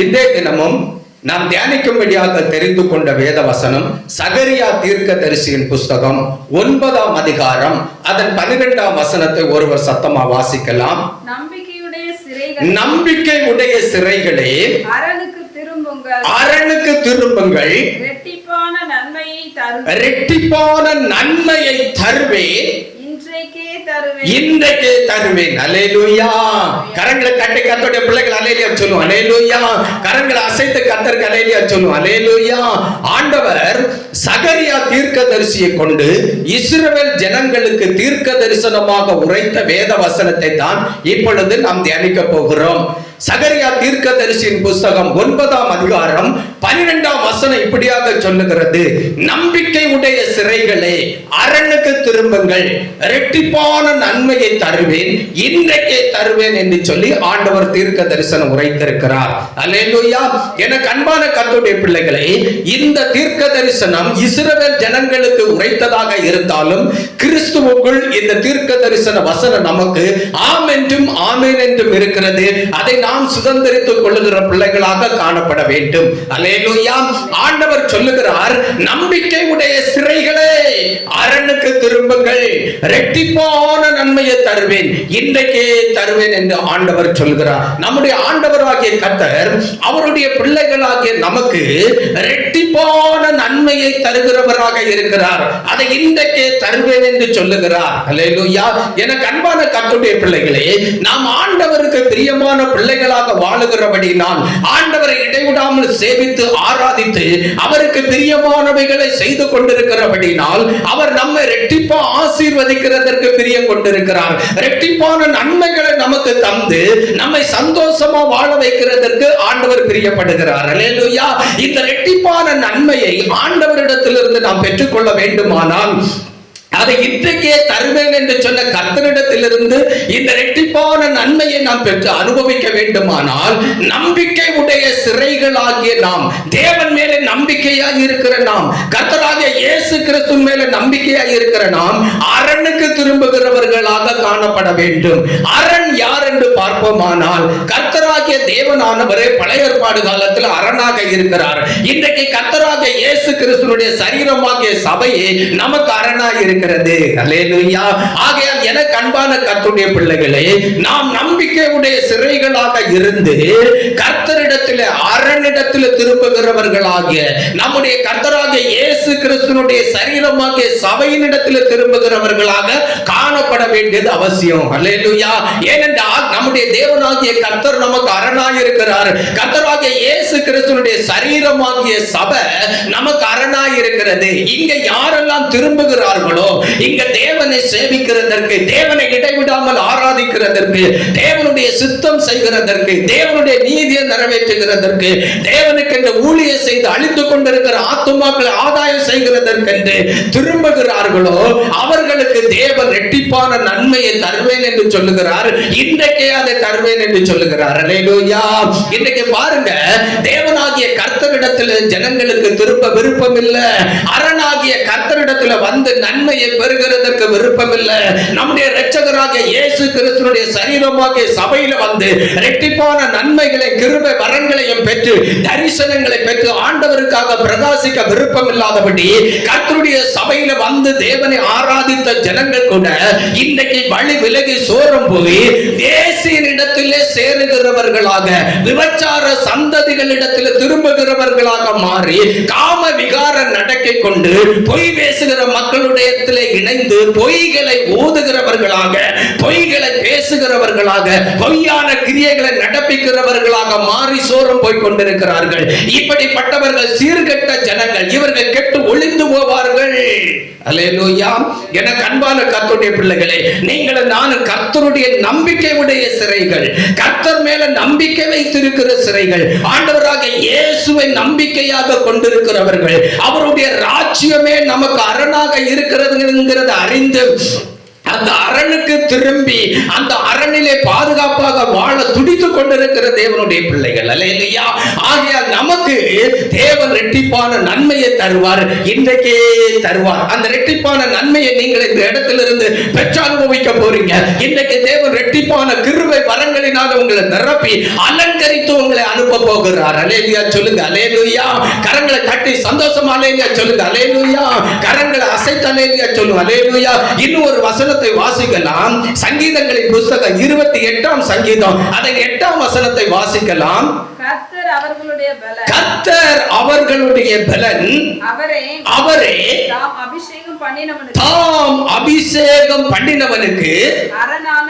இன்றைய தினமும் நாம் தியானிக்கும்படியாக தெரிந்து கொண்ட வேத வசனம் சகரியா தீர்க்கதரிசியின் புஸ்தகம் 9ஆம் அதிகாரம் அதன் 12ஆம் வசனத்தை ஒருவர் சத்தமா வாசிக்கலாம். நம்பிக்கையுடைய சிறைகளே அரணுக்கு திரும்புங்கள், இரட்டிப்பான நன்மையை தருவேன், இன்றைக்கே தருவேன். அல்லேலூயா. கரங்களை தட்டி கர்த்தருடைய பிள்ளைகள் அல்லேலூயா சொல்லுவோம். அல்லேலூயா. கரங்களை அசைத்து கர்த்தருக்கு அல்லேலூயா சொல்லுவோம். அல்லேலூயா. ஆண்டவர் சகரியா தீர்க்கதரிசியை கொண்டு இஸ்ரவேல் ஜனங்களுக்கு தீர்க்க தரிசனமாக உரைத்த வேத வசனத்தை தான் இப்பொழுது நாம் தியானிக்க போகிறோம். சகரியா தீர்க்கதரிசியின் புஸ்தகம் 9ஆம் அதிகாரம் 12ஆம் வசனம் இப்படியாக சொல்லுகிறது, நம்பிக்கை உடைய சிறைகளே அரணுக்கு திரும்புங்கள், இரட்டிப்பான நன்மையை தருவேன், இன்றைக்கே தருவேன் என்று சொல்லி ஆண்டவர் தீர்க்க தரிசனம் உரைத்திருக்கிறார். அல்லேலூயா. எனக்கு அன்பான கர்த்தருடைய பிள்ளைகளே, இந்த தீர்க்க தரிசனம் இஸ்ரவேல் ஜனங்களுக்கு உரைத்ததாக இருந்தாலும் கிறிஸ்துவுக்குள் இந்த தீர்க்க தரிசன வசனம் நமக்கு ஆம் என்றும் ஆமேன் என்றும் இருக்கிறது. அதை நாம் சுதந்திரித்துக் கொள்ளுகிற பிள்ளைகளாக காணப்பட வேண்டும். அல்லேலூயா. ஆண்டவர் சொல்லுகிறார், நம்பிக்கை உடைய சிறைகளே அரணுக்கு திரும்புங்கள், இரட்டிப்பான நன்மையை தருவேன், இன்றைக்கே தருவேன் என்று ஆண்டவர் சொல்கிறார். நம்முடைய ஆண்டவராகிய கர்த்தர் அவருடைய பிள்ளைகளாகிய நமக்கு இரட்டிப்பான நன்மையை தருகிறவராக இருக்கிறார். அதை இன்றைக்கே தருவேன் என்று சொல்லுகிறார். அல்லேலூயா. எனக்கு அன்பான கர்த்தருடைய பிள்ளைகளே, நாம் ஆண்டவருக்கு பிரியமான பிள்ளைகளாக வாழுகிறபடினால், ஆண்டவரை இடைவிடாமல் சேவித்து ஆராதித்து அவருக்கு பிரியமானவைகளை செய்து கொண்டிருக்கிறபடினால், அவர் நம்மை இரட்டிப்பா ஆசீர்வதிக்கிறதற்கு பிரியம் கொண்டிருக்கிறார். இரட்டிப்பான நன்மைகளை நமக்கு தந்து நம்மை சந்தோஷமா வாழ வைக்கிறதற்கு ஆண்டவர் பிரியப்படுகிறார். அல்லேலூயா. இந்த இரட்டிப்பான நன்மையை ஆண்டவரிடத்திலிருந்து நாம் பெற்றுக்கொள்ள வேண்டுமானால், அதை இன்றைக்கே தருவேன் என்று சொன்ன கர்த்தரிடத்திலிருந்து இந்த இரட்டிப்பான நன்மையை நாம் பெற்று அனுபவிக்க வேண்டுமானால், நம்பிக்கை உடைய சிறைகளாகிய நாம், தேவன் மேலே நம்பிக்கையாக இருக்கிற நாம், கர்த்தராகிய இயேசு கிறிஸ்து மேலே நம்பிக்கையாக இருக்கிற நாம் அரணுக்கு திரும்புகிறவர்களாக காணப்பட வேண்டும். அரண் யார் என்று பார்ப்போமானால், கர்த்தராகிய தேவனானவரே பழைய ஏற்பாடு காலத்தில் அரணாக இருக்கிறார். இன்றைக்கு கர்த்தராகிய இயேசு கிறிஸ்துவினுடைய சரீரமாகிய சபையே நமக்கு அரணாக இருக்கிறது. அல்லேலூயா. ஆகையால் எனக்கு அன்பான கர்த்தருடைய பிள்ளைகளே, நாம் நம்பிக்கை உடைய சிறைகளாக இருந்து கர்த்தரிடத்தில் அரணிடத்தில் திரும்புகிறவர்களாகிய நம்முடைய கர்த்தராகிய இயேசு கிறிஸ்துவினுடைய சரீரமாகிய சபையினிடத்தில் திரும்புகிறவர்களாக காணப்பட வேண்டியது அவசியம். அல்லேலூயா. ஏனென்றால் நம்முடைய தேவனாகிய கர்த்தர் நமக்கு அரணாய் இருக்கிறார். கர்த்தராகிய இயேசு கிறிஸ்துவினுடைய சரீரமாகிய சபை நமக்கு அரணாய் இருக்கிறது. இங்க யாரெல்லாம் திரும்புகிறார்களோ, இங்க தேவனை சேவிக்கிறதற்கு, தேவனை இடைவிடாமல் ஆராதிக்கிறதற்கு, தேவனுடைய சித்தம் செய்கிறதற்கு, தேவனுடைய நீதியை நிறைவேற்றுகிறதற்கு, தேவனுக்கு என்று ஊழியம் செய்து அழித்துக் கொண்டிருக்கிற ஆத்துமாக்களை ஆதாயம் செய்கிறதற்கு என்று திரும்புகிறார்களோ, அவர்களுக்கு தேவன் இரட்டிப்பான நன்மையை தருவேன் என்று சொல்லுகிறார். இன்றைக்கே அதை தருவேன் என்று சொல்லுகிறார். அல்லேலூயா. இன்றைக்கு பாருங்க, தேவனாகிய கர்த்தரிடத்தில் ஜனங்களுக்கு திரும்ப விருப்பம் இல்லை. அரணாகிய கர்த்தரிடத்தில் வந்து நன்மையை பெறுகிறதற்கு விருப்பம் இல்லை. நம்முடைய இரட்சகராகிய இயேசு கிறிஸ்துவினுடைய சரீரமாகிய சபையில வந்து இரட்டிப்பான நன்மைகளை, கிருபை வரங்களையும் பெற்று, தரிசனங்களை பெற்று ஆண்டவருக்காக பிரகாசிக்க விருப்பம் இல்லாதபடி கர்த்தருடைய சபையில வந்து தேவனை ஆராதித்த ஜனங்கள் கூட இன்றைக்கு வழி விலகி சோரம் போய் தேசியனிடத்திலே சேருகிறவர்களாக, விபச்சார சந்ததிகளிடத்தில் திரும்புகிறவர்களாக மாறி, காம விகார நடக்கை கொண்டு பொய் பேசுகிற மக்களுடைய இணைந்து பொய்களை ஓதுகிறவர்களாக, பொய்களை பேசுகிறவர்களாக, பொய்யான கிரியைகளை நடப்பிக்கிறவர்களாக மாறி சோரம் போய் கொண்டிருக்கிறார்கள். இப்படிப்பட்டவர்கள் சீர்கெட்ட ஜனங்கள், இவர்கள் கெட்டு ஒளிந்து போவார்கள். அல்லேலூயா. எனக்கு அன்பான கர்த்தருடைய பிள்ளைகளே, நீங்கள் நான் கர்த்தருடைய நம்பிக்கை உடைய சிறைகள், கர்த்தர் மேல நம்பிக்கை வைத்திருக்கிற சிறைகள், ஆண்டவராக இயேசுவை நம்பிக்கையாக கொண்டிருக்கிறவர்கள், அவருடைய ராஜ்யமே நமக்கு அரணாக இருக்கிறது என்கிறத அறிந்து அந்த அரணுக்கு திரும்பி அந்த அரணிலே பாதுகாப்பாக வாழ துடித்துக் கொண்டிருக்கிற தேவனுடைய பிள்ளைகள். அல்லேலூயா. ஆகையால் நமக்கு தேவன் இரட்டிப்பான நன்மையை தருவார், இன்றைக்கே தருவார். அந்த இரட்டிப்பான நன்மையை நீங்கள் இந்த இடத்திலிருந்து பெற்று அனுபவிக்க போறீங்க. இன்றைக்கு தேவன் இரட்டிப்பான கிருபை வரங்களினால் உங்களை நிரப்பி அலங்கரித்து உங்களை அனுப்ப போகிறார். அல்லேலூயா சொல்லுங்க. அல்லேலூயா. கரங்களை தட்டி சந்தோஷமா அல்லேலூயா சொல்லுங்க. அல்லேலூயா. கரங்களை அசைத்து அல்லேலூயா சொல்லுங்க. அல்லேலூயா. இன்னும் ஒரு வசனத்தை வாசிக்கலாம். சங்கீதங்களின் புத்தகம் 28ஆம் சங்கீதம் அதன் 8ஆம் வசனத்தை வாசிக்கலாம். கர்த்தர் அவர்களுடைய பலன், கர்த்தர் அவர்களுடைய பலன், அவரே தாம் அபிஷேகம் பண்ணினவனுக்கு அரணான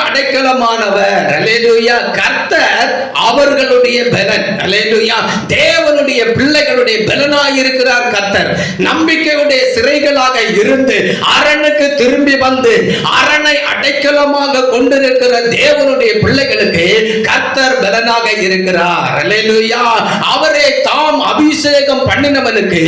அடைக்கலமானவர். அல்லேலூயா. கர்த்தர் அவர்களுடைய பலன். அல்லேலூயா. தேவனுடைய பிள்ளைகளுடைய பலனாய் இருக்கிறார் கர்த்தர். நம்பிக்கையுடைய சிறைகளாக இருந்து அரணுக்கு திரும்பி வந்து அரணை அடைக்கலமாக கொண்டிருக்கிற தேவனுடைய பிள்ளைகளுக்கு கர்த்தர் பலனாக இருக்கிறார். அல்லேலூயா. அவரே தாம் அபிஷேகம் பண்ணினவனுக்கு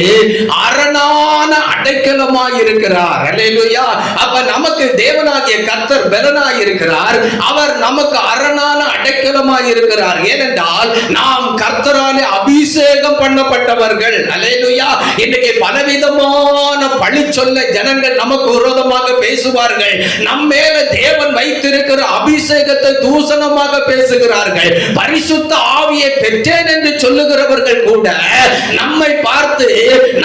அரணான அடைக்கலமாய் இருக்கிறார். அல்லேலூயா. அப்ப நமக்கு தேவனாகிய கர்த்தர் பலனாய் இருக்கிறார். அவர் நமக்கு அரணான அடைக்கலமாய் இருக்கிறார். ஏனென்றால் நாம் கர்த்தராலே அபிஷேகம் பண்ணப்பட்டவர்கள். அல்லேலூயா. இன்னைக்கு பலவிதமான பழி சொல்ல ஜனங்கள் நமக்கு விரோதமாக பேசுவார்கள். நம்ம மேல தேவன் வைத்திருக்கிற அபிஷேகத்தை தூசணமாக பேசுகிறார்கள். பரிசுத்த ஆவியை பெற்றேன் என்று சொல்லுகிறவர்கள் கூட நம்மை பார்த்து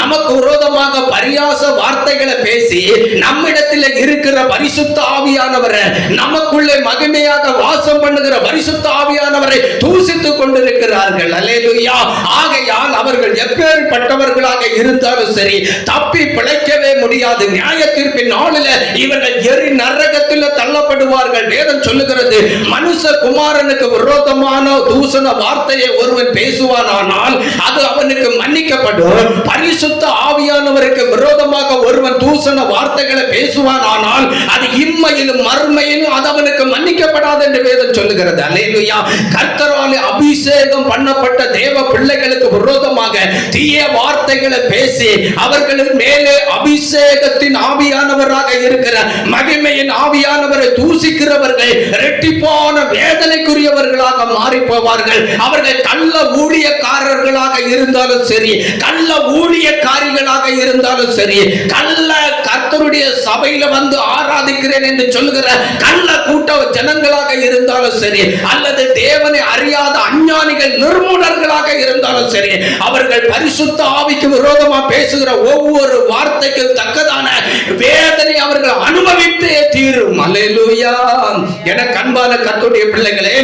நமக்கு விரோதமாக பரியாச வார்த்தைகளை பேசி நம்மிடத்தில் இருக்கிற பரிசுத்த ஆவியானவரை, நமக்குள்ளே மகிமையாக வாசம் பண்ணுகிற பரிசுத்த ஆவியானவரை தூசித்துக் கொண்டிருக்கிறார்கள். அல்லேலூயா. ஆகையால் அவர்கள் எப்பேற்பட்டவர்களாக இருந்தாலும் சரி தப்பி பிழைக்கவே முடியாது. நியாய தீர்ப்பின் நாளில் இவர்கள் எரி நரகத்தில் தள்ளப்படுவார்கள். வேதம் சொல்லுகிறது, மனுஷகுமாரனுக்கு விரோதமான தூசண வார்த்தையை ஒருவன் பேசுவானால் அது அவனுக்கு மன்னிக்கப்படும். பரிசுத்த ஆவியானவருக்கு விரோதமாக ஒருவன் தூசண வார்த்தைகளை பேசுவானால் அது இம்மையிலும் மறுமையிலும் அது அவனுக்கு மன்னிக்கப்படாது என்று வேதம் சொல்லுகிறது. அல்லேலூயா. கர்த்தராலே அபிஷேகம் பண்ணப்பட்ட தேவ பிள்ளைகளுக்கு விரோதமாக தீய வார்த்தைகளை பேசி அவர்களுக்கு மேலே அபிஷேகத்தின் ஆவியானவராக இருக்கிற மகிமையின் ஆவியானவரை தூசிக்கிறவர்கள் இரட்டிப்பான வேதனைக்குரியவர்களாக மாறி போவார்கள். அவர்கள் கள்ள ஊழியக்காரர்களாக இருந்தாலும் சரி, கள்ள ஊழியக்காரிகளாக இருந்தாலும் சரி, கள்ள கர்த்தருடைய சபையில வந்து ஆராதிக்கிறேன் என்று சொல்லுகிற கள்ள கூட்ட ஜனங்களாக இருந்தாலும் சரி, அல்லது தேவனை அறியாத அஞ்ஞானிகள் நிர்மூலர்களாக இருந்தாலும் சரி, அவர்கள் பரிசுத்த ஆவிக்கு விரோதமாக பேசுகிற ஒவ்வொரு வார்த்தைக்கு தக்கதான வேதனை அவர்கள் அனுபவித்தே தீரும். அல்லேலூயா. என கண்பான கர்த்தருடைய பிள்ளைகளே,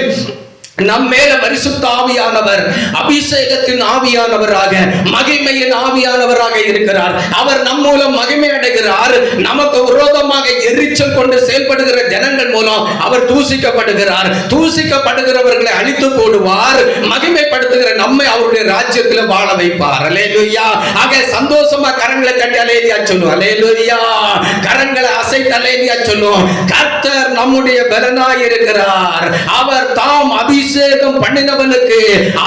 நம்மேல பரிசுத்த ஆவியானவர் அபிஷேகத்தின் ஆவியானவராக மகிமையின் ஆவியானவராக இருக்கிறார். அவர் நம் மூலம் மகிமை அடைகிறார். நமக்கு விரோதமாக எரிச்சல் கொண்டு செயல்படுகிற ஜனங்கள் மூலம் அவர் தூசிக்கப்படுகிறார். தூசிக்கப்படுகிறவர்களை அழித்து போடுவார். மகிமைப்படுத்துகிற நம்மை அவருடைய ராஜ்யத்தில் வாழ வைப்பார். அல்லேலூயா. ஆக சந்தோஷமா கரங்களை கட்டி அல்லேலூயா சொல்லுவோம். அல்லேலூயா. கரங்களை அசைத்து அல்லேலூயா சொல்லுவோம். கர்த்தர் நம்முடைய பலனாய் இருக்கிறார். அவர் தாம் அபிஷேகம் பண்ணினவனுக்கு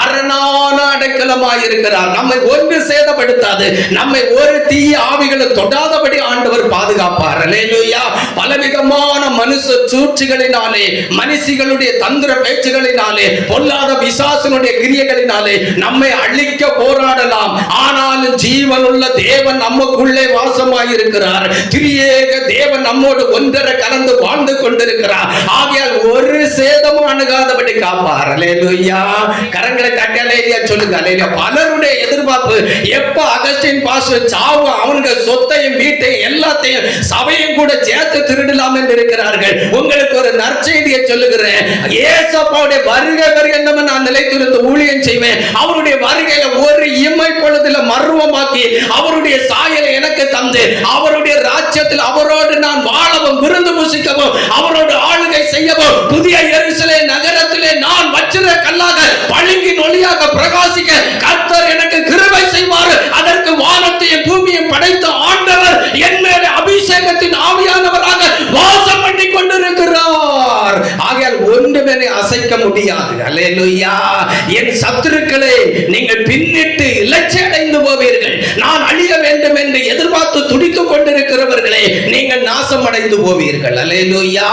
அரணான அடைக்கலமாய் இருக்கிறார். நம்மை ஒன்று சேதப்படுத்தாது, நம்மை ஒரு தீய ஆவிகளை தொடாதபடி ஆண்டவர் பாதுகாப்பார். அல்லேலூயா. பலவிதமான மனுஷ சூழ்ச்சிகளினாலே, மனுஷிகளுடைய தந்திர பேச்சுகளினாலே, பொல்லாத பிசாசினுடைய கிரியைகளினாலே நம்மை அழிக்க போராடலாம். ஆனாலும் ஜீவனுள்ள தேவன் நமக்குள்ளே வாசமாய் இருக்கிறார். திரியேக தேவன் நம்மோடு ஒன்றரை கலந்து வாழ்ந்து கொண்டிருக்கிறார். ஆகையால் ஒரு சேதமும் அணுகாதபடி காப்பார். அல்லேலூயா. கரங்களை தட்டி அல்லேலூயா சொல்லுங்க. அல்லேலூயா. பலருடைய எதிர்பார்ப்பு எப்ப அகஸ்டின் பாஸ்டர் சாவு அவனுக்கு சொத்தையும் வீட்டையும் எல்லாத்தையும் சபையும் கூட சேர்த்து திருடலாம் என்று இருக்கிறார்கள். உங்களுக்கு ஒரு நற்செய்தியை சொல்லுகிறேன். ஏசப்பாவுடைய வருகை பரியந்தம் நான் நிலைத்திருந்து ஊழியம் செய்வேன். அவருடைய வருகையில ஒரு இம்மை பொழுதுல மர்வமாக்கி அவருடைய சாயலை எனக்கு தந்து அவருடைய ராஜ்யத்தில் அவரோடு நான் வாழவும் விருந்து புசிக்கவும் அவரோடு ஆளுகை செய்யவும் புதிய எருசலேம் நகரத்திலே நான் வச்சிர கல்லாக பளிங்கின் ஒளியாக பிரகாசிக்க கர்த்தர் எனக்கு கிருபை செய்வார். அதற்கு வானத்தையும் பூமியையும் படைத்த ஆண்டவர் என் மேலே அபிஷேகத்தின் ஆவியானவராக வாசம் பண்ணி கொண்டிருக்கிறார். ஆகையால் ஒன்றுமே அசைக்க முடியாது. அல்லேலூயா. என் சத்துருக்களை நீங்கள் பின்னிட்டு இலட்சிய அடைந்து போவீர்கள். நான் அழிய வேண்டும் என்று எதிர்பார்த்து துடித்துக் கொண்டிருக்கிற இருக்கிறவர்களே, நீங்கள் நாசம் அடைந்து போவீர்கள். அல்லேலூயா,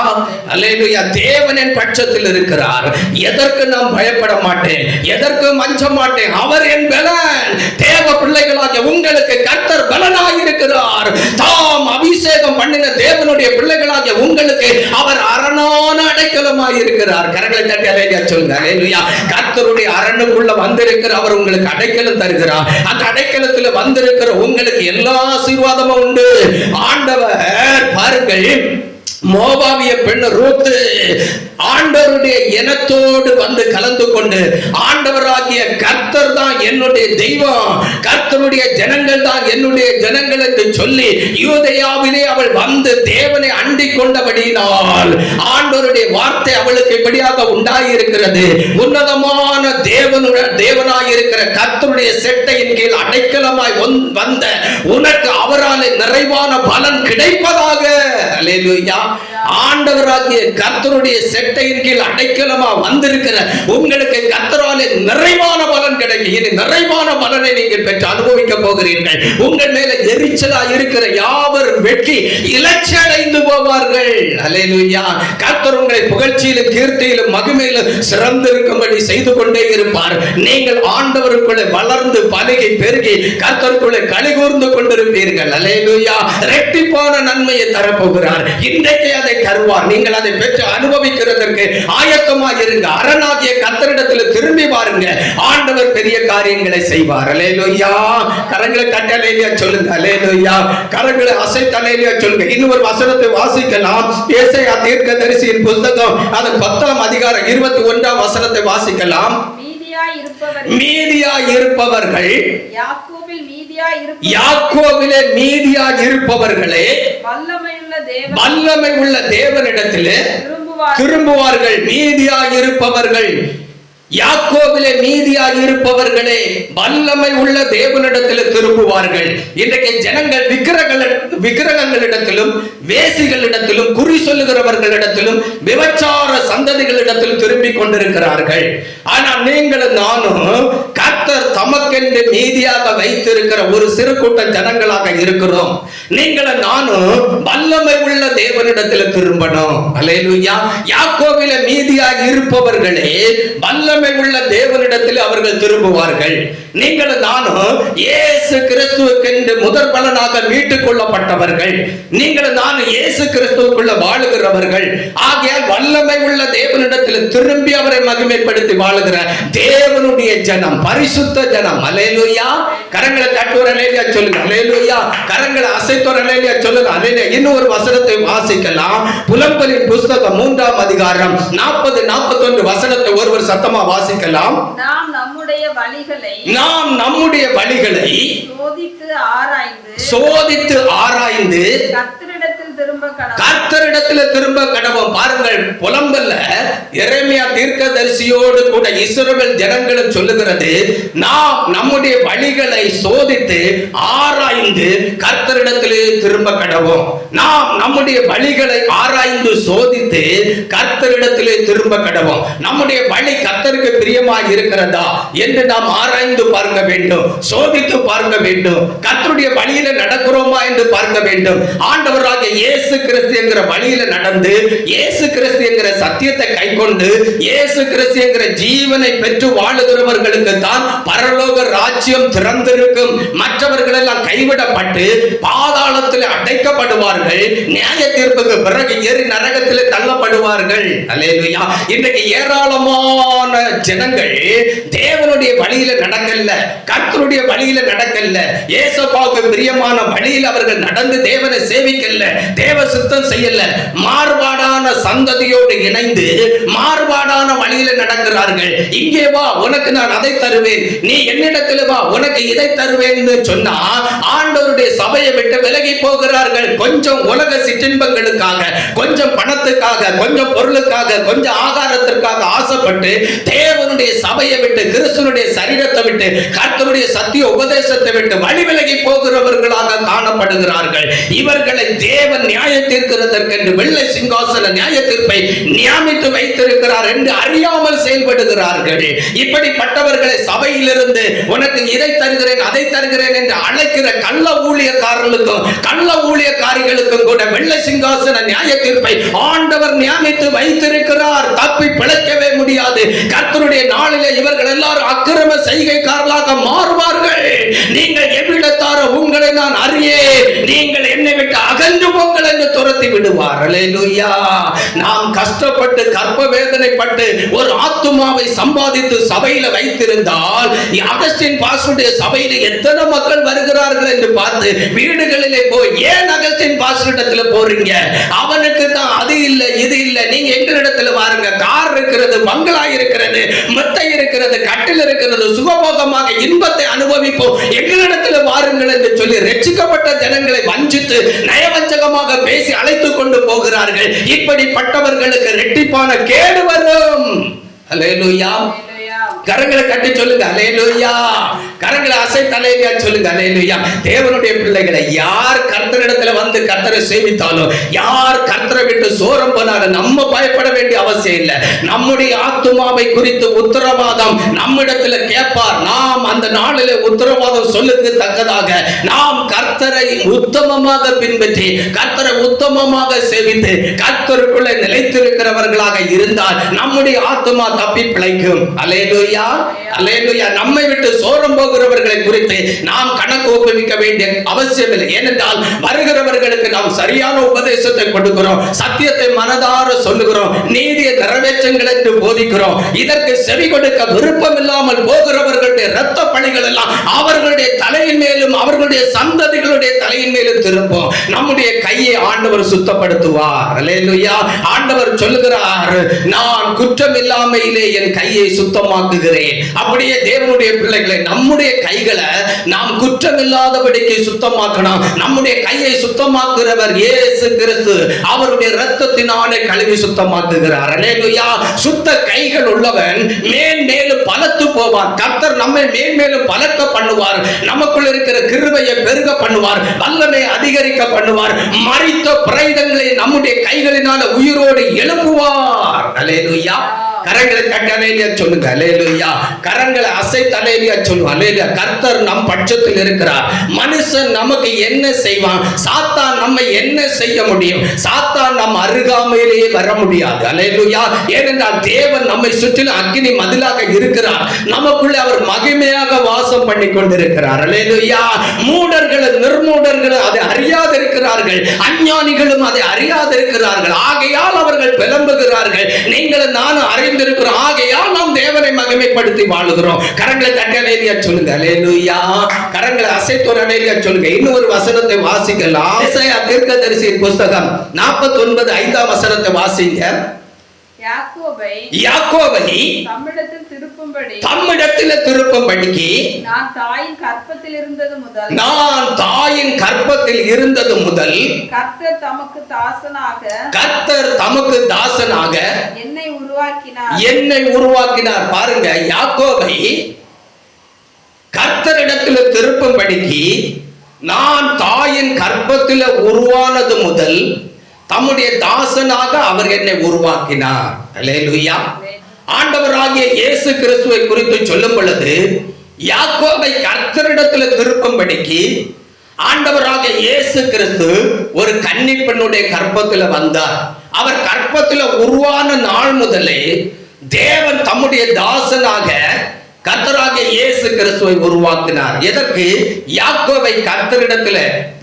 அல்லேலூயா. தேவன் என் பட்சத்தில் இருக்கிறார், எதற்கு நான் பயப்பட மாட்டேன், எதற்கு மஞ்ச மாட்டேன். அவர் என் பலன். தேவ பிள்ளைகளாகிய உங்களுக்கு கர்த்தர் பலனாய் இருக்கிறார். தாம் அபிஷேகம் பண்ணின தேவனுடைய பிள்ளைகளாகிய உங்களுக்கு அவர் அரணான அடைக்கலமாய் இருக்கிறார். கரங்களை தட்டி அல்லேலூயா சொல்லுங்க. அல்லேலூயா. கர்த்தருடைய அரணுக்குள்ள வந்திருக்கிற அவர் உங்களுக்கு அடைக்கலம் தருகிறார். அந்த அடைக்கலத்தில் வந்திருக்கிற உங்களுக்கு எல்லா ஆசீர்வாதமும் உண்டு. ஆண்டவர் பாருங்கள், மோவாபிய பெண் ரூத் ஆண்டவருடைய இனத்தோடு வந்து கலந்து கொண்டு, ஆண்டவராகிய கர்த்தர் தான் என்னுடைய தெய்வம், கர்த்தருடைய ஜனங்கள் தான் என்னுடைய ஜனங்கள் என்று சொல்லி யூதேயாவிலே அவள் வந்து தேவனை அண்டிக் கொண்டபடியினால் ஆண்டவருடைய வார்த்தை அவளுக்கு இப்படியாக உண்டாயிருக்கிறது. உன்னதமான தேவனாய் இருக்கிற கர்த்தருடைய செட்டையின் கீழ் அடைக்கலமாய் வந்த உனக்கு அவரால் நிறைவான பலன் கிடைப்பதாக. அல்லேலூயா. ஆண்டவராகிய கர்த்தருடைய செட்டையின் கீழ் அடைக்கலமா வந்திருக்கிற உங்களுக்கு கர்த்தராலே நிறைவான பலன் கிடைக்கும். இனி நிறைவான பலனை நீங்கள் பெற்று அனுபவிக்க போகிறீர்கள். உங்கள் மேல எரிச்சலா இருக்கிற யாவரும் வெட்கி இலச்சடைந்து போவார்கள். அல்லேலூயா. கர்த்தர் உங்களை புகழ்ச்சியிலும் கீர்த்தியிலும் மகிமையிலும் சிறந்திருக்கும்படி செய்து கொண்டே இருப்பார். நீங்கள் ஆண்டவருக்குள்ளே வளர்ந்து பலகி பெருகி கர்த்தருக்குள்ளே களிகூர்ந்து கொண்டிருப்பீர்கள். அல்லேலூயா. இரட்டிப்பான நன்மையை தரப்போகிறார். இன்றைக்கு அதை தருவார். நீங்கள் அதை பெற்று அனுபவிக்கிறதற்கு ஆயத்தமாக இருங்க. அரணாகிய கர்த்தரிடத்தில் திரும்பி பாருங்க. ஆண்டவர் பெரிய காரியங்களை செய்வார். அல்லேலூயா. கரங்களை தட்டி அல்லேலூயா சொல்லுங்க. அல்லேலூயா. கரங்களை அசைத்து அல்லேலூயா சொல்லுங்க. இன்னொரு வசனத்தை வாசிக்கலாம். ஏசாயா தீர்க்கதரிசியின் புத்தகம் அது 10ஆம் அதிகாரம் 21ஆம் வசனத்தை வாசிக்கலாம். மீதியாய் இருப்பவர்கள், யாக்கோபிலே மீதியாய் இருப்பவர்களே வல்லமை உள்ள தேவனிடத்திலே திரும்புவார்கள். மீதியாய் இருப்பவர்கள், யாக்கோபிலே மீதியாக இருப்பவர்களே வல்லமை உள்ள தேவனிடத்தில் திரும்புவார்கள். இன்றைக்கு ஜனங்கள் விக்கிரகங்களிடத்திலும் வேசிகளிடத்திலும் குறி சொல்லுகிறவர்களிடத்திலும் விபச்சார சந்ததிகளிடத்தில் திரும்பி கொண்டிருக்கிறார்கள். ஆனால் நீங்களும் நானும் கர்த்தர் தமக்கென்று மீதியாக வைத்திருக்கிற ஒரு சிறு கூட்ட ஜனங்களாக இருக்கிறோம். நீங்களும் நானும் வல்லமை உள்ள தேவனிடத்தில் திரும்பணும். அல்லேலூயா. யாக்கோபிலே மீதியாக இருப்பவர்களே வல்லமை உள்ள தேவனிடத்தில் அவர்கள் திரும்புவார்கள். நீங்களும் நானும் இயேசு கிறிஸ்துவுக்கென்று முதற் பலனாக மீட்டுக் கொள்ளப்பட்டவர்கள். நீங்களும் நானும் இயேசு கிறிஸ்துவுக்குள்ள வாழுகிறவர்கள். ஆகையால் வல்லமை உள்ள தேவனிடத்தில் திரும்பி அவரை மகிமைப்படுத்தி வாழுகிற தேவனுடைய ஜனம், பரிசுத்த ஜனம். அல்லேலூயா. கரங்களை தட்டுவோர் அல்லேலூயா சொல்லுங்க. அல்லேலூயா. கரங்களை அசைத்தோர் அல்லேலூயா சொல்லுங்க. அல்லேலூயா. இன்னொரு வசனத்தை வாசிக்கலாம். புலம்பலின் புத்தகம் 3ஆம் அதிகாரம் 40-41 வசனத்தை ஒருவர் சத்தமா வாசிக்கலாம். நாம் நம்முடைய வழிகளை சோதித்து ஆராய்ந்து கர்த்தரிடத்தில் திரும்ப கடவோம். பாருங்கள், புலம்பல்ல எரேமியா தீர்க்கதரிசியோடு கூட இஸ்ரவேல் ஜனங்களும் சொல்லுகிறது, நாம் நம்முடைய வழிகளை சோதித்து ஆராய்ந்து கர்த்தரிடத்திலே திரும்ப கடவோம். நாம் நம்முடைய வழிகளை ஆராய்ந்து சோதித்து கர்த்தரிடத்திலே திரும்ப கடவோம். நம்முடைய வழி கர்த்தருக்கு பிரியமாக இருக்கிறதா என்று நாம் ஆராய்ந்து பார்க்க வேண்டும், சோதித்து பார்க்க வேண்டும். கர்த்தருடைய வழியில நடக்கிறோமா என்று பார்க்க வேண்டும். ஆண்டவராகிய இயேசு கிறிஸ்து என்கிற வழியில நடந்து, இயேசு கிறிஸ்து என்கிற சத்தியத்தை கைக்கொண்டு, இயேசு கிறிஸ்து என்கிற ஜீவனை பெற்று வாழுகிறவர்களுக்கு தான் பரலோக ராஜ்யம் திறந்திருக்கும். மற்றவர்கள் எல்லாம் கைவிடப்பட்டு பாதாளத்தில் அடைக்கப்படுவார்கள். நியாய தீர்ப்புக்கு பிறகு எரி நரகத்தில் தள்ளப்படுவார்கள். அல்லேலூயா. இன்றைக்கு ஏராளமான ஜனங்கள் தேவனுடைய வழியில நடக்கல, கர்த்தருடைய வழியில நடக்கல, இயேசுவுக்கு பிரியமான வழியில் அவர்கள் நடந்து தேவனை சேவிக்கல, தேவ சுத்தம் செய்யல. மாறுபாடான சந்ததியோடு இணைந்து மாறுபாடான வழியில நடக்கிறார்கள். இங்கே வா, உனக்கு நான் அதை தருவேன், நீ என்னிடத்தில் வா, உனக்கு இதை தருவேன் என்று சொன்னா ஆண்டவருடைய சபையை விட்டு விலகி போகிறார்கள். கொஞ்சம் உலக சிற்றின்பங்களுக்காக, கொஞ்சம் பணத்துக்காக, கொஞ்சம் பொருளுக்காக, கொஞ்சம் ஆகாரத்திற்காக ஆசைப்பட்டு தேவனுடைய சபையை விட்டு, கிறிஸ்துவனுடைய சரீரத்தை விட்டு, கர்த்தருடைய சத்திய உபதேசத்தை விட்டு வழி விலகி போகிறவர்களாக காணப்படுகிறார்கள். இவர்களை தேவன் நியாய தீர்க்கிறதற்கென்று வெள்ளை சிங்காசன நியாய தீர்ப்பை நியமித்து வைத்திருக்கிறார் என்று அறியாமல் செயல்படுகிறார்கள். இப்படிப்பட்டவர்களை சபையிலிருந்து உனக்கு இதை தருகிறேன் அதை தருகிறேன் என்று அழைக்கிற கள்ள ஊழியக்காரர்களுக்கும் கள்ள ஊழியக்காரிகளுக்கும் கூட வெள்ளை சிங்காசன நியாய தீர்ப்பை ஆண்டவர் நியமித்து வைத்திருக்கிறார். தப்பி பிழைக்கவே முடியாது. கர்த்தருடைய நாளிலே இவர்கள் எல்லாரும் அக்கிரம செய்கைக்காரர்களாக மாறுவார்கள். நீங்கள் எவ்விடத்தாரோ உங்களை நான் அறியேன், நீங்கள் என்னை விட்டு அகன்று போங்கள் என்று துரத்தி விடுவார். அல்லேலூயா. நாம் கஷ்டப்பட்டு கற்ப வேதனைப்பட்டு ஒரு ஆத்துமாவை சம்பாதித்து சபையில வைத்திருந்தால் அகஸ்டின் பாஸ்டருடைய சபையில எத்தனை மக்கள் வருகிறார்கள் என்று பார்த்து வீடுகளிலே போய் ஏன் அகஸ்டின் பாஸ்டரிடத்துல போறீங்க, அவனுக்கு தான் அது இல்ல இது இல்ல, நீங்க எங்களிடத்துல வாருங்க, கார் இருக்கிறது, பங்களா இருக்கிறது, மெத்தை இருக்கிறது, கட்டில் இருக்கிறது, சுகபோகமாக இன்பத்தை அனுபவிப்போம், எங்களிடத்துல வாருங்கள் என்று சொல்லி ரட்சிக்கப்பட்ட ஜனங்களை வஞ்சித்து நயவஞ்சகமாக பேசி அழைத்துக் கொண்டு போகிறார்கள். இப்படிப்பட்டவர்களுக்கு இரட்டிப்பான கேடு வரும். அல்லேலூயா. கரங்களை கட்டி சொல்லுங்க அல்லேலூயா. கரங்களை அசைத்து அல்லேலூயா சொல்லுங்க அல்லேலூயா. தேவனுடைய பிள்ளைகளை யார் கர்த்தரிடத்துல வந்து கர்த்தரை சேவித்தாலும், யார் கர்த்தரை விட்டு சோரம் போனாலும் நம்ம பயப்பட வேண்டிய அவசியம் இல்லை. நம்முடைய ஆத்துமாவை குறித்து உத்தரவாதம் நம்மிடத்துல கேட்பார். நாம் அந்த நாளிலே உத்தரவாதம் சொல்லுக்கு தக்கதாக நாம் கர்த்தரை உத்தமமாக பின்பற்றி கர்த்தரை உத்தமமாக சேவித்து கர்த்தருக்குள்ளே நிலைத்திருக்கிறவர்களாக இருந்தால் நம்முடைய ஆத்துமா தப்பி பிழைக்கும். அல்லேலூயா. அல்லேலூயா. நம்மை விட்டு சோரம் போகிறவர்களை குறித்து நாம் கணக்கு ஒப்புவிக்க வேண்டிய அவசியம் இல்லை. ஏனென்றால் வருகிறவர்களுக்கு நாம் சரியான உபதேசத்தை கொடுக்கிறோம், சத்தியத்தை மனதார சொல்லுகிறோம், நீதியை நிறைவேற்றுங்கள் என்று போதிக்கிறோம். இதற்கு செவி கொடுக்க விருப்பம் இல்லாமல் போகிறவர்களுடைய இரத்த பழிகள் எல்லாம் அவர்களுடைய தலையின் மேலும் அவர்களுடைய சந்ததிகளுடைய தலையின் மேலும் திரும்பும். நம்முடைய கையை ஆண்டவர் சுத்தப்படுத்துவார். அல்லேலூயா. ஆண்டவர் சொல்லுகிறார், நான் குற்றம் இல்லாமையிலே என் கையை சுத்தமாக்குகிறேன். அப்படியே தேவனுடைய பிள்ளைகளை நம்முடைய கைகளை நாம் குற்றம் இல்லாதபடிக்கு சுத்தமாக்கணும். நம்முடைய கையை சுத்தமாக்குறவர் இயேசு கிறிஸ்து. அவருடைய இரத்தத்தினாலே கழுவி சுத்தமாக்குகிறார். அல்லேலூயா. சுத்த கைகள் உள்ளவன் மேன்மேலும் பலத்து போவார். கர்த்தர் நம்மை மேன்மேலும் பலக்க பண்ணுவார். நமக்குள் இருக்கிற கிருபையை பெருக பண்ணுவார். வல்லமை அதிகரிக்க பண்ணுவார். மரித்த பிரேதங்களை நம்முடைய கைகளினால உயிரோடு எழுப்புவார். அல்லேலூயா. கரங்களை கட்டி அல்லேலூயா சொல்லுங்க. அல்லேலூயா. கரங்களை அசைத்து அல்லேலூயா சொல்லுங்க. அல்லேலூயா. கர்த்தர் நம் பட்சத்தில் இருக்கிறார். மனுஷன் நமக்கு என்ன செய்வான்? சாத்தான் நம்மை என்ன செய்ய முடியும்? சாத்தான் நம் அருகாமையிலேயே வர முடியாது. அல்லேலூயா. ஏனென்றால் தேவன் நம்மை சுற்றிலும் அக்கினி மதிலாக இருக்கிறார். நமக்குள்ளே அவர் மகிமையாக வாசம் பண்ணி கொண்டிருக்கிறார். அல்லேலூயா. மூடர்களும் நிர்மூடர்களும் அதை அறியாது இருக்கிறார்கள். அஞ்ஞானிகளும் அதை அறியாது இருக்கிறார்கள். ஆகையால் அவர்கள் பிளம்புகிறார்கள். நீங்களும் நானும் அறிந்திருக்கிறோம். ஆகையால் நாம் தேவனை மகிமைப்படுத்தி வாழுகிறோம். கரங்களை தட்டி அல்லேலூயா சொல்லுங்க. அல்லேலூயா. கரங்களை அசைத்து அல்லேலூயா சொல்லுங்க. இன்னொரு வசனத்தை வாசிக்கலாம். ஏசாயா தீர்க்கதரிசியின் புத்தகம் 49:5 வசனத்தை வாசிங்க. யாக்கோபை தம்மிடத்தில் திருப்பும்படிக்கு நான் தாயின் கர்ப்பத்தில் இருந்தது முதல் கர்த்தர் தமக்கு தாசனாக என்னை உருவாக்கினார். பாருங்க, யாக்கோபை கர்த்தரிடத்தில் திருப்பும்படிக்கு நான் தாயின் கர்ப்பத்தில் உருவானது முதல் தம்முடைய தாசனாக அவர் என்னை உருவாக்கினார். அல்லேலூயா. ஆண்டவராகிய இயேசு கிறிஸ்துவை குறித்து சொல்லும் பொழுது யாக்கோபை கர்த்தரிடத்தில் திருப்பும்படிக்கு ஆண்டவராகிய இயேசு கிறிஸ்து ஒரு கன்னி பெண்ணுடைய கர்ப்பத்தில் வந்தார். அவர் கர்ப்பத்தில் உருவான நாள் முதலே தேவன் தம்முடைய தாசனாக கர்த்தராகிய இயேசு கிறிஸ்துவை உருவாக்கினார். எதற்கு? யாக்கோபை கர்த்தரிடத்தில்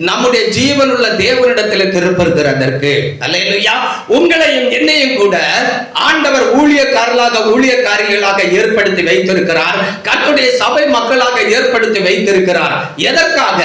நம்முடைய ஜீவனுள்ள தேவனிடத்தில் திருப்புகிறதற்கு. அல்லேலூயா. உங்களையும் என்னையும் கூட ஆண்டவர் ஊழியக்காரிகளாக ஏற்படுத்தி வைத்திருக்கிறார். கர்த்தருடைய சபை மக்களாக ஏற்படுத்தி வைத்திருக்கிறார். எதற்காக?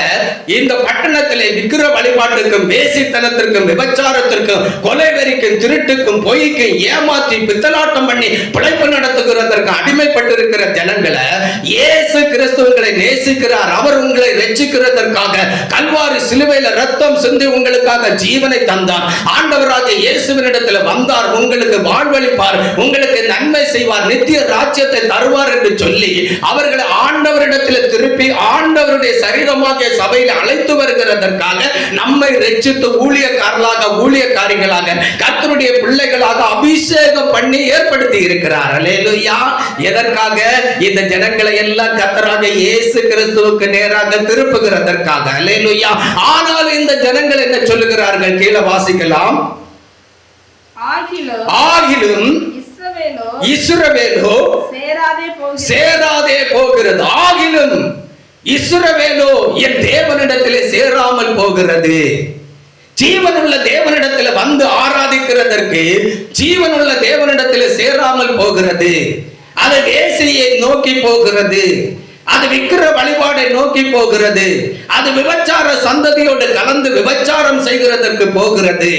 இந்த பட்டணத்திலே விக்கிர வழிபாட்டுக்கும் வேசித்தனத்திற்கும் விபச்சாரத்திற்கும் கொலைவெறிக்கும் திருட்டுக்கும் பொய்க்கும் ஏமாற்றி பித்தலாட்டம் பண்ணி பிழைப்பு நடத்துகிறதற்கு அடிமைப்பட்டிருக்கிற ஜனங்கள் பிள்ளைகளை, இயேசு கிறிஸ்து உங்களை நேசிக்கிறார். அவர் உங்களை ரட்சிக்கிறதற்காக கல்வாரி சிலுவையில ரத்தம் சிந்தி உங்களுக்காக ஜீவனை தந்தார். ஆண்டவராகிய இயேசுவினிடத்தில் வந்தார், உங்களுக்கு வாழ்வளிப்பார், உங்களுக்கு நன்மை செய்வார், நித்திய ராஜ்யத்தை தருவார் என்று சொல்லி அவர்களை ஆண்டவரிடத்தில் திருப்பி ஆண்டவருடைய சரீரமாகிய சபையில் அழைத்து வருகிறதற்காக நம்மை ரட்சித்து ஊழியக்காரர்களாக ஊழியக்காரிகளாக கர்த்தருடைய பிள்ளைகளாக அபிஷேகம் பண்ணி ஏற்படுத்தி இருக்கிறார். அல்லேலூயா. எதற்காக? இந்த ஜனங்களை எல்லாம் கர்த்தராகிய இயேசு கிறிஸ்துவுக்கு நேராக திருப்புகிறதற்காக. அல்லேலூயா. ஆனால் இந்த ஜனங்கள் என்ன சொல்லுகிறார்கள்? கீழே வாசிக்கலாம். ஆகிலும் இஸ்ரவேலோ சேராதே போகிறது. ஆகிலும் இஸ்ரவேலோ என் தேவனிடத்திலே சேராமல் போகிறது. ஜீவனுள்ள தேவனிடத்தில் வந்து ஆராதிக்கிறதற்கு ஜீவனுள்ள தேவனிடத்தில் சேராமல் போகிறது. அது வேசியை நோக்கி போகிறது, அது விக்கிர வழிபாடை நோக்கி போகிறது, அது விபச்சார சந்ததியோடு கலந்து விபச்சாரம் செய்கிறதற்கு போகிறது.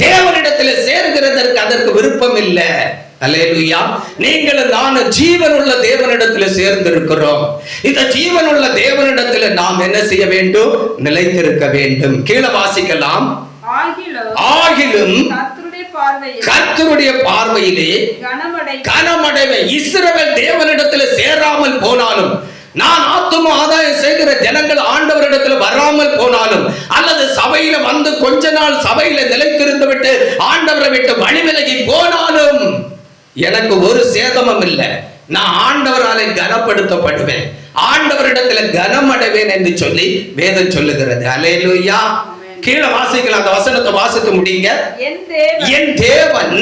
தேவனிடத்தில் சேர்கிறதற்கு அதற்கு விருப்பம் இல்லை. அல்லேலூயா. நீங்களும் நானும் ஜீவனுள்ள தேவனிடத்தில் சேர்ந்திருக்கிறோம். இந்த ஜீவனுள்ள தேவனிடத்தில் நாம் என்ன செய்ய வேண்டும்? நிலைத்திருக்க வேண்டும். கீழே வாசிக்கலாம். ஆகிலும் கர்த்தருடைய பார்வையிலே கனமடைவை இஸ்ரவேல் தேவனிடத்தில் சேராமல் போனாலும், நான் ஆத்தும ஆதாயம் செய்கிற ஜனங்கள் ஆண்டவரிடத்தில் வராமல் போனாலும், அல்லது சபையில வந்து கொஞ்ச நாள் சபையில நிலைத்திருந்து விட்டு ஆண்டவரை விட்டு வழிவிலகி போனாலும் எனக்கு ஒரு சேதமும் இல்லை. நான் ஆண்டவராலே கனப்படுத்தப்படுவேன், ஆண்டவரிடத்தில் கனமடைவேன் என்று சொல்லி வேதம் சொல்லுகிறது. அல்லேலூயா. கீழே வாசிக்கலாம். அந்த வசனத்தை வாசித்து முடியுங்க. என் தேவன்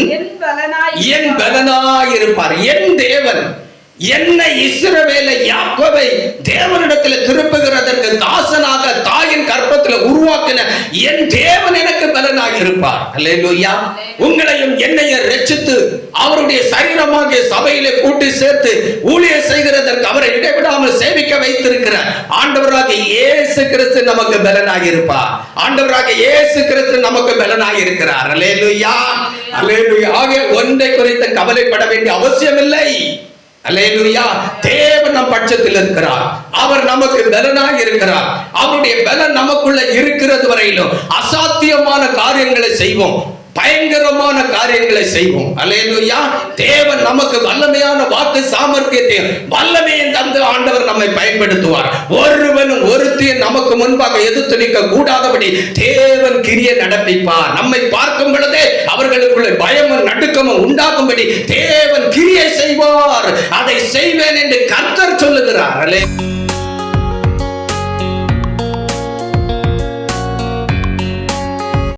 என் பலனாயிருப்பார். என் தேவன் என்னை இஸ்ரவேலை யாக்கோபை தேவனிடத்தில் திருப்புகிறதற்கு தாசனாக தாயின் கற்பத்தில் உருவாக்கின என் தேவன் எனக்கு பலனாக இருப்பார். அல்லேலூயா. உங்களையும் என்னையும் ரட்சித்து அவருடைய சரீரமாகிய சபையிலே கூட்டி சேர்த்து ஊழியர் செய்கிறதற்கு அவரை இடைவிடாமல் சேவிக்க வைத்திருக்கிற ஆண்டவராகிய இயேசு கிறிஸ்து நமக்கு பலனாக இருப்பார். ஆண்டவராகிய இயேசு கிறிஸ்து நமக்கு பலனாக இருக்கிறார். அல்லேலூயா. அல்லேலூயா. ஆகிய ஒன்றை குறித்து கவலைப்பட வேண்டிய அவசியம் இல்லை. அல்லேலூயா. தேவன் நம் பட்சத்தில் இருக்கிறார், அவர் நமக்கு பலனாக இருக்கிறார். அவருடைய பலன் நமக்குள்ள இருக்கிறது வரையிலும் அசாத்தியமான காரியங்களை செய்வோம், பயங்கரமான காரியங்களை செய்வோம். அல்லேலூயா. தேவன் நமக்கு வல்லமையான வாக்கு சாமர்த்தியத்தையும் வல்லமையும் தந்து ஆண்டவர் நம்மை பயன்படுத்துவார். ஒருவனும் ஒருத்தியும் நமக்கு முன்பாக எதிர்த்து நிற்க கூடாதபடி தேவன் கிரியை நடப்பிப்பார். நம்மை பார்க்கும் பொழுதே அவர்களுக்குள்ள பயமும் நடுக்கமும் உண்டாகும்படி தேவன் கிரியை செய்வார். அதை செய்வேன் என்று கர்த்தர் சொல்லுகிறார்.